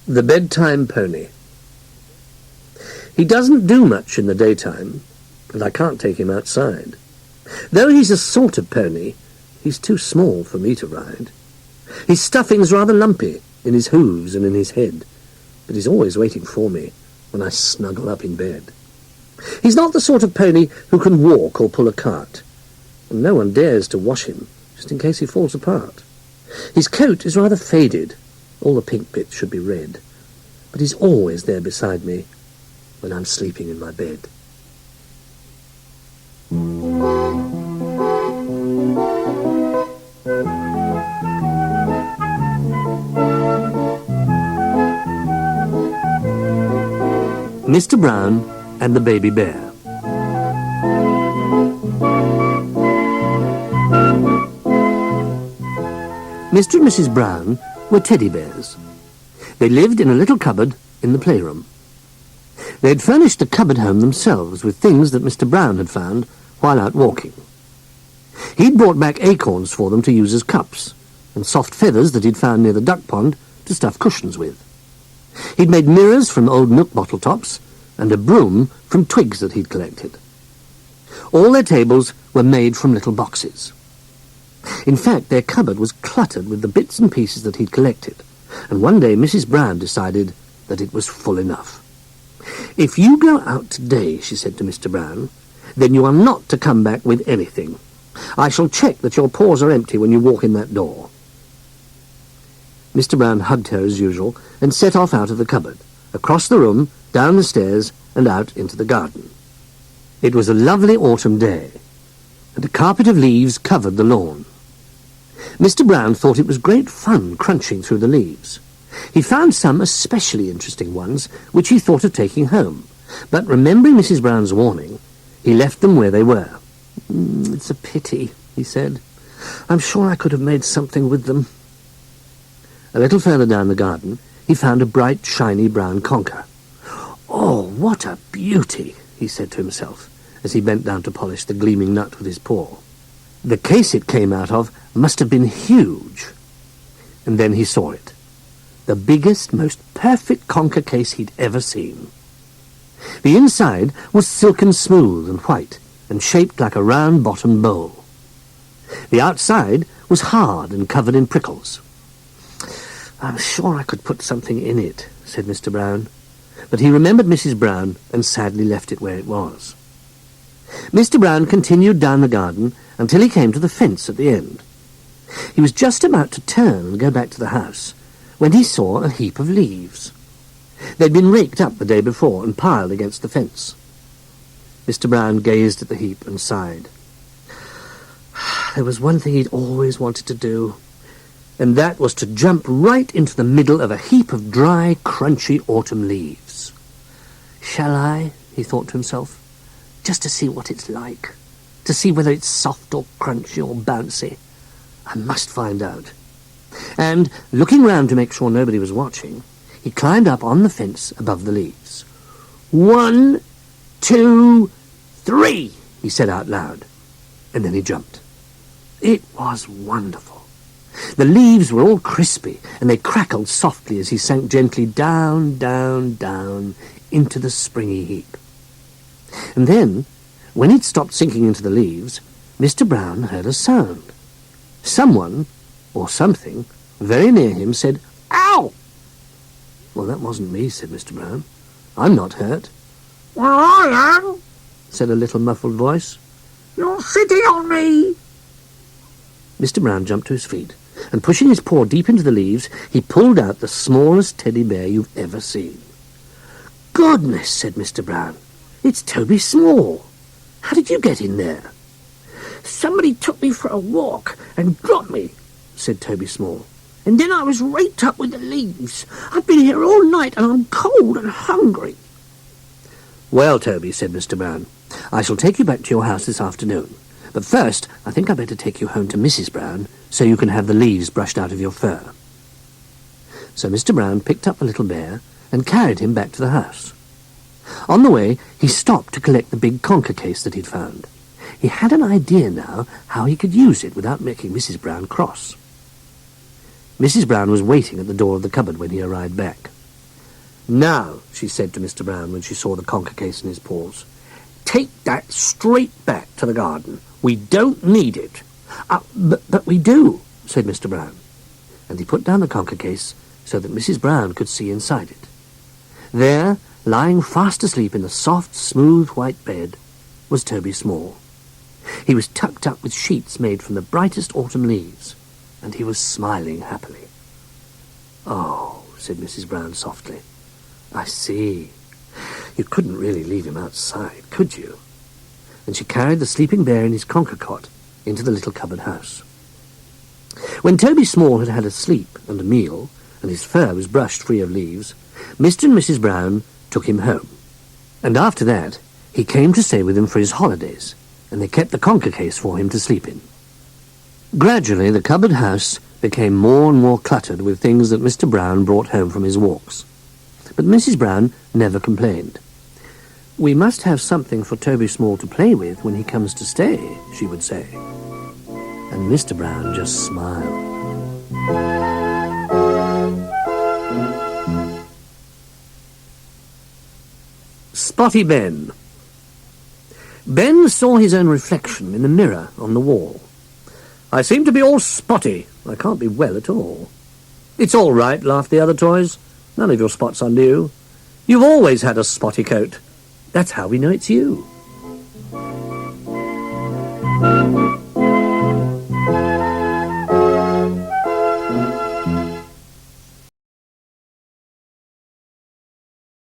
The Bedtime Pony. He doesn't do much in the daytime, and I can't take him outside. Though he's a sort of pony, he's too small for me to ride. His stuffing's rather lumpy in his hooves and in his head, but he's always waiting for me when I snuggle up in bed. He's not the sort of pony who can walk or pull a cart, and no one dares to wash him, just in case he falls apart. His coat is rather faded. All the pink bits should be red, but he's always there beside me when I'm sleeping in my bed. Mr. Brown and the Baby Bear. Mr. and Mrs. Brown were teddy bears. They lived in a little cupboard in the playroom. They had furnished the cupboard home themselves with things that Mr. Brown had found while out walking. He'd brought back acorns for them to use as cups, and soft feathers that he'd found near the duck pond to stuff cushions with. He'd made mirrors from old milk bottle tops, and a broom from twigs that he'd collected. All their tables were made from little boxes. In fact, their cupboard was cluttered with the bits and pieces that he'd collected, and one day Mrs. Brown decided that it was full enough. "If you go out today," she said to Mr. Brown, "then you are not to come back with anything. I shall check that your paws are empty when you walk in that door." Mr. Brown hugged her as usual and set off out of the cupboard, across the room, down the stairs, and out into the garden. It was a lovely autumn day, and a carpet of leaves covered the lawn. Mr. Brown thought it was great fun crunching through the leaves. He found some especially interesting ones, which he thought of taking home, but remembering Mrs. Brown's warning, he left them where they were. "It's a pity," he said. "I'm sure I could have made something with them." A little further down the garden, he found a bright, shiny brown conker. "Oh, what a beauty!" he said to himself, as he bent down to polish the gleaming nut with his paw. The case it came out of must have been huge. And then he saw it. The biggest, most perfect conker case he'd ever seen. The inside was silken smooth and white, and shaped like a round-bottomed bowl. The outside was hard and covered in prickles. "I'm sure I could put something in it," said Mr. Brown, but he remembered Mrs. Brown and sadly left it where it was. Mr. Brown continued down the garden until he came to the fence at the end. He was just about to turn and go back to the house when he saw a heap of leaves. They'd been raked up the day before and piled against the fence. Mr. Brown gazed at the heap and sighed. There was one thing he'd always wanted to do, and that was to jump right into the middle of a heap of dry, crunchy autumn leaves. "Shall I?" he thought to himself, "just to see what it's like, to see whether it's soft or crunchy or bouncy. I must find out." And, looking round to make sure nobody was watching, he climbed up on the fence above the leaves. "1, 2, 3, he said out loud, and then he jumped. It was wonderful. The leaves were all crispy, and they crackled softly as he sank gently down, down, down into the springy heap. And then, when he'd stopped sinking into the leaves, Mr. Brown heard a sound. Someone, or something, very near him said, "Ow!" "Well, that wasn't me," said Mr. Brown. "I'm not hurt." "Well, I am," said a little muffled voice. "You're sitting on me." Mr. Brown jumped to his feet, and pushing his paw deep into the leaves, he pulled out the smallest teddy bear you've ever seen. "Goodness," said Mr. Brown, "it's Toby Small. How did you get in there?" "Somebody took me for a walk and dropped me," said Toby Small. "And then I was raked up with the leaves. I've been here all night and I'm cold and hungry." "Well, Toby," said Mr. Brown, "I shall take you back to your house this afternoon. But first, I think I'd better take you home to Mrs. Brown so you can have the leaves brushed out of your fur." So Mr. Brown picked up the little bear and carried him back to the house. On the way, he stopped to collect the big conker case that he'd found. He had an idea now how he could use it without making Mrs. Brown cross. Mrs. Brown was waiting at the door of the cupboard when he arrived back. "Now," she said to Mr. Brown when she saw the conker case in his paws, "Take that straight back to the garden. We don't need it." But we do," said Mr. Brown, and he put down the conker case so that Mrs. Brown could see inside it. There, lying fast asleep in the soft, smooth white bed, was Toby Small. He was tucked up with sheets made from the brightest autumn leaves, and he was smiling happily. "Oh," said Mrs. Brown softly, "I see. You couldn't really leave him outside, could you?" And she carried the sleeping bear in his conker cot into the little cupboard house. When Toby Small had had a sleep and a meal, and his fur was brushed free of leaves, Mr. and Mrs. Brown took him home. And after that, he came to stay with them for his holidays, and they kept the conker case for him to sleep in. Gradually, the cupboard house became more and more cluttered with things that Mr. Brown brought home from his walks. But Mrs. Brown never complained. "We must have something for Toby Small to play with when he comes to stay," she would say. And Mr. Brown just smiled. Spotty Ben. Ben saw his own reflection in the mirror on the wall. "I seem to be all spotty. I can't be well at all." "It's all right," laughed the other toys. "None of your spots are new. You've always had a spotty coat. That's how we know it's you."